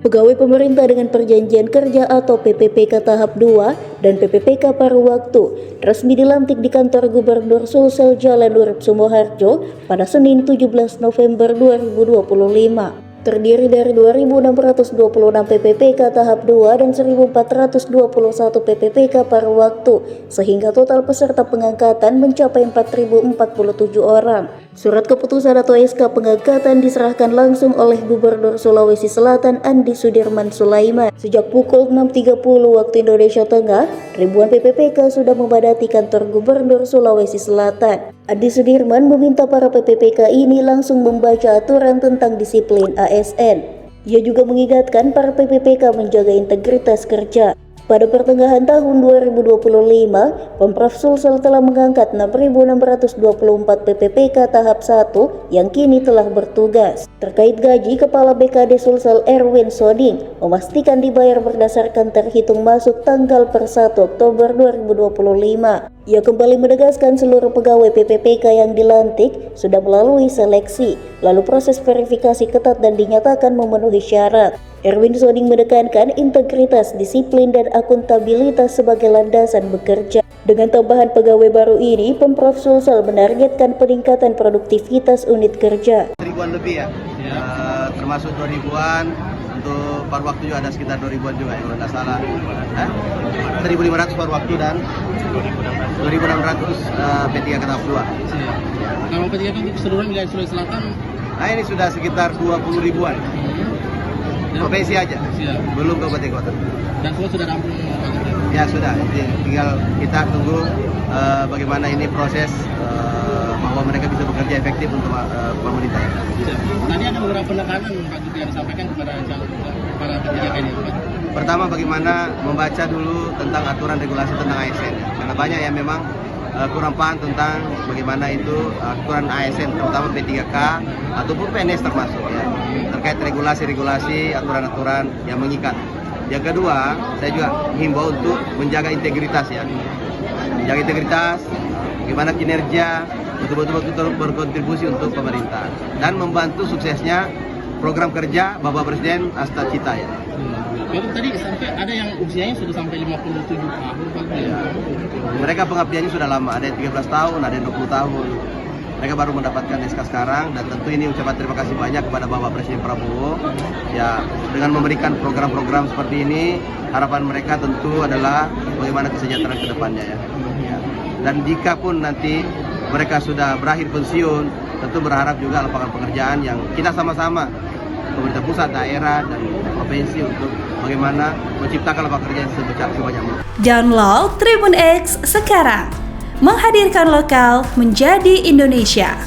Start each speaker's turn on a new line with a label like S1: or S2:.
S1: Pegawai pemerintah dengan perjanjian kerja atau PPPK tahap 2 dan PPPK paruh waktu resmi dilantik di kantor Gubernur Sulsel Jalan Urip Sumoharjo pada Senin 17 November 2025. Terdiri dari 2.626 PPPK tahap 2 dan 1.421 PPPK paruh waktu, sehingga total peserta pengangkatan mencapai 4.047 orang. Surat keputusan atau SK pengangkatan diserahkan langsung oleh Gubernur Sulawesi Selatan Andi Sudirman Sulaiman. Sejak pukul 6.30 waktu Indonesia Tengah, ribuan PPPK sudah memadati kantor Gubernur Sulawesi Selatan. Andi Sudirman meminta para PPPK ini langsung membaca aturan tentang disiplin ASN. Ia juga mengingatkan para PPPK menjaga integritas kerja. Pada pertengahan tahun 2025, Pemprov Sulsel telah mengangkat 6.624 PPPK tahap 1 yang kini telah bertugas. Terkait gaji, Kepala BKD Sulsel Erwin Soding memastikan dibayar berdasarkan terhitung masuk tanggal per 1 Oktober 2025. Ia kembali menegaskan seluruh pegawai PPPK yang dilantik sudah melalui seleksi, lalu proses verifikasi ketat dan dinyatakan memenuhi syarat. Erwin Soding menekankan integritas, disiplin, dan akuntabilitas sebagai landasan bekerja. Dengan tambahan pegawai baru ini, Pemprov Sulsel menargetkan peningkatan produktivitas unit kerja.
S2: Ribuan lebih ya, termasuk 2000-an, untuk paruh waktu juga ada sekitar 2000-an juga ya, kalau tidak salah. 1.500 paruh waktu dan 2.600 P3 tahap 2.
S3: Kalau P3 kan keseluruhan wilayah Sulawesi Selatan?
S2: Nah ini sudah sekitar 20 ribuan. Provinsi aja, belum kabupaten kota.
S3: Dan semua sudah rampung?
S2: Ya sudah, tinggal kita tunggu bagaimana ini proses bahwa mereka bisa bekerja efektif untuk pemerintah.
S3: Tadi ada beberapa penekanan Pak Juti yang disampaikan kepada para PPPK ini, Pak. Pertama,
S2: bagaimana membaca dulu tentang aturan regulasi tentang ASN, karena banyak yang memang kurang paham tentang bagaimana itu aturan ASN, terutama P3K ataupun PNS termasuk ya, terkait regulasi-regulasi, aturan-aturan yang mengikat. Yang kedua, saya juga himbau untuk menjaga integritas ya, menjaga integritas, bagaimana kinerja betul-betul berkontribusi untuk pemerintah dan membantu suksesnya program kerja Bapak Presiden Asta Cita ya.
S3: Kalau tadi sampai ada yang usianya sudah sampai 57 tahun Pak. Ya.
S2: Mereka pengabdiannya sudah lama, ada yang 13 tahun, ada yang 20 tahun. Mereka baru mendapatkan SK sekarang dan tentu ini ucapan terima kasih banyak kepada Bapak Presiden Prabowo. Ya, dengan memberikan program-program seperti ini, harapan mereka tentu adalah bagaimana kesejahteraan ke depannya ya. Dan jika pun nanti mereka sudah berakhir pensiun, tentu berharap juga lapangan pekerjaan yang kita sama-sama, pemerintah pusat, daerah, dan provinsi untuk bagaimana menciptakan lapangan kerja yang sebanyak mungkin.
S4: Download Tribun X sekarang, menghadirkan lokal menjadi Indonesia.